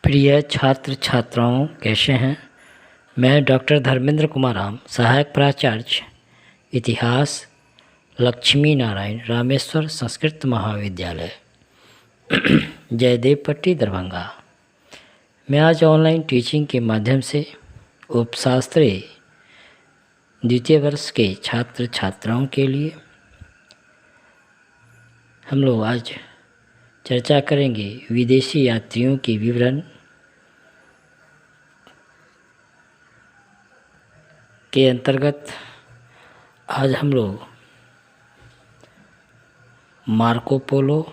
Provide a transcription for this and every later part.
प्रिय छात्र छात्राओं, कैसे हैं। मैं डॉक्टर धर्मेंद्र कुमार राम, सहायक प्राचार्य इतिहास, लक्ष्मी नारायण रामेश्वर संस्कृत महाविद्यालय, जयदेव पट्टी, दरभंगा। मैं आज ऑनलाइन टीचिंग के माध्यम से उपशास्त्री द्वितीय वर्ष के छात्र छात्राओं के लिए हम लोग आज चर्चा करेंगे विदेशी यात्रियों के विवरण के अंतर्गत। आज हम लोग मार्को पोलो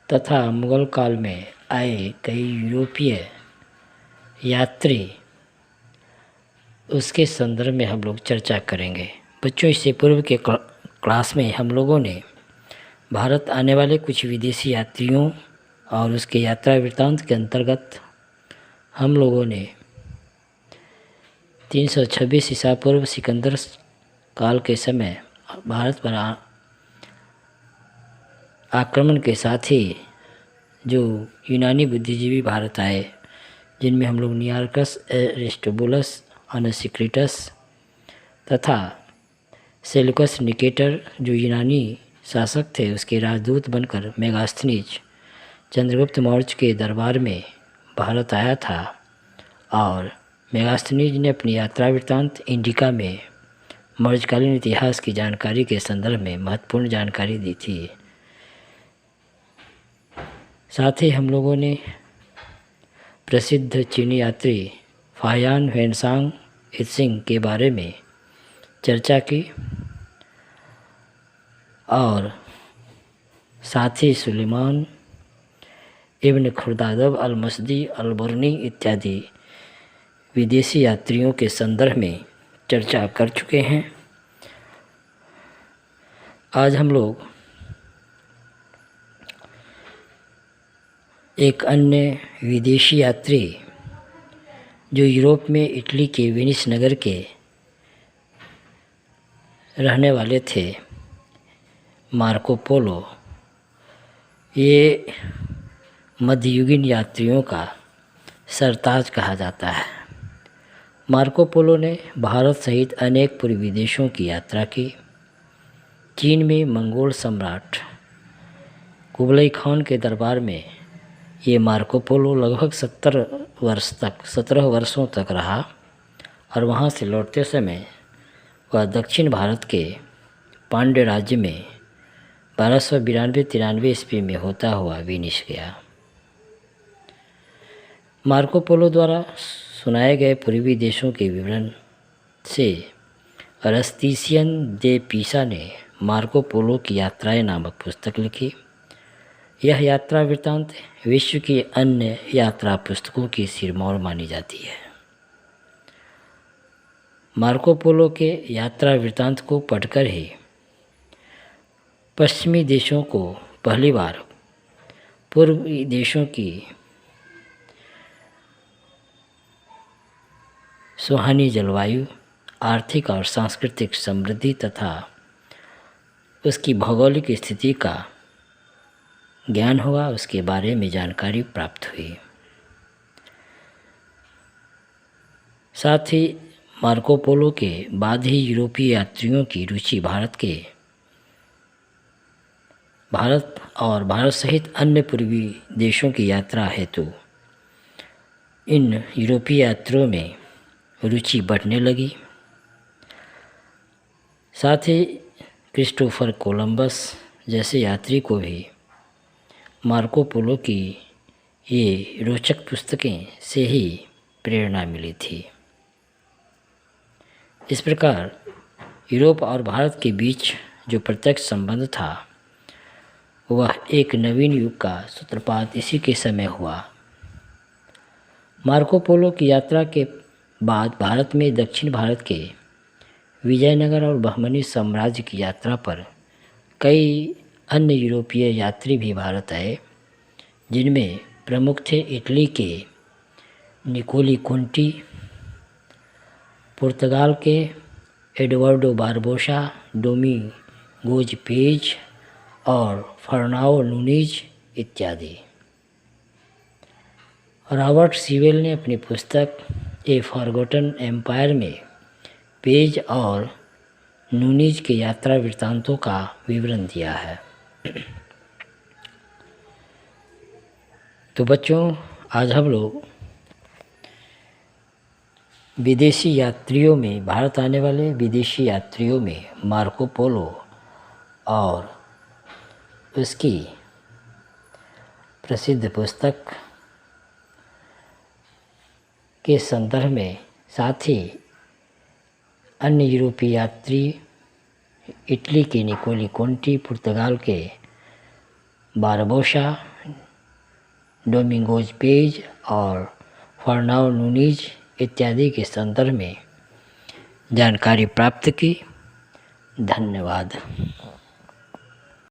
तथा मुगल काल में आए कई यूरोपीय यात्री, उसके संदर्भ में हम लोग चर्चा करेंगे। बच्चों, इससे पूर्व के क्लास में हम लोगों ने भारत आने वाले कुछ विदेशी यात्रियों और उसके यात्रा वृत्तांत के अंतर्गत हम लोगों ने 326 ईसा पूर्व सिकंदर काल के समय भारत पर आक्रमण के साथ ही जो यूनानी बुद्धिजीवी भारत आए, जिनमें हम लोग नियार्कस, एरिस्टोबुलस, अनसिक्रिटस तथा सेल्यूकस निकेटर जो यूनानी शासक थे, उसके राजदूत बनकर मेगास्थनीज चंद्रगुप्त मौर्य के दरबार में भारत आया था और मेगास्थनीज ने अपनी यात्रा वृत्तांत इंडिका में मौर्यकालीन इतिहास की जानकारी के संदर्भ में महत्वपूर्ण जानकारी दी थी। साथ ही हम लोगों ने प्रसिद्ध चीनी यात्री फाहियान ह्वेनसांग इत्सिंग के बारे में चर्चा की और साथ ही सुलेमान इब्न खुर्दादब अल-मसदी अल-बुरनी इत्यादि विदेशी यात्रियों के संदर्भ में चर्चा कर चुके हैं। आज हम लोग एक अन्य विदेशी यात्री जो यूरोप में इटली के वेनिस नगर के रहने वाले थे, मार्को पोलो, ये मध्ययुगीन यात्रियों का सरताज कहा जाता है। मार्को पोलो ने भारत सहित अनेक पूर्वी देशों की यात्रा की। चीन में मंगोल सम्राट कुबलाई खान के दरबार में ये मार्को पोलो लगभग 17 वर्षों तक रहा और वहाँ से लौटते समय वह दक्षिण भारत के पांड्य राज्य में 1292-93 ईस्वी में होता हुआ वेनिस गया। मार्को पोलो द्वारा सुनाए गए पूर्वी देशों के विवरण से रस्तीसियन दे पीसा ने मार्को पोलो की यात्राएं नामक पुस्तक लिखी। यह यात्रा वृत्तांत विश्व की अन्य यात्रा पुस्तकों की सिरमौर मानी जाती है। मार्को पोलो के यात्रा वृत्तांत को पढ़कर ही पश्चिमी देशों को पहली बार पूर्वी देशों की सुहानी जलवायु, आर्थिक और सांस्कृतिक समृद्धि तथा उसकी भौगोलिक स्थिति का ज्ञान हुआ, उसके बारे में जानकारी प्राप्त हुई। साथ ही मार्को पोलो के बाद ही यूरोपीय यात्रियों की रुचि भारत और भारत सहित अन्य पूर्वी देशों की यात्रा हेतु इन यूरोपीय यात्रियों में रुचि बढ़ने लगी। साथ ही क्रिस्टोफर कोलंबस जैसे यात्री को भी मार्को पोलो की ये रोचक पुस्तकें से ही प्रेरणा मिली थी। इस प्रकार यूरोप और भारत के बीच जो प्रत्यक्ष संबंध था, वह एक नवीन युग का सूत्रपात इसी के समय हुआ। मार्को पोलो की यात्रा के बाद भारत में दक्षिण भारत के विजयनगर और बहमनी साम्राज्य की यात्रा पर कई अन्य यूरोपीय यात्री भी भारत आए, जिनमें प्रमुख थे इटली के निकोली कुंटी, पुर्तगाल के एडवर्डो बारबोसा, डोमिंगोज पेज, और फर्नाओ नूनीज इत्यादि। रॉबर्ट सीवेल ने अपनी पुस्तक ए फॉरगॉटन एम्पायर में पेज और नूनीज के यात्रा वृत्तांतों का विवरण दिया है। तो बच्चों, आज हम लोग विदेशी यात्रियों में, भारत आने वाले विदेशी यात्रियों में मार्को पोलो और उसकी प्रसिद्ध पुस्तक के संदर्भ में, साथ ही अन्य यूरोपीय यात्री इटली के निकोली कोंटी, पुर्तगाल के बारबोसा, डोमिंगोज पेज और फर्नाओ नूनीज इत्यादि के संदर्भ में जानकारी प्राप्त की। धन्यवाद।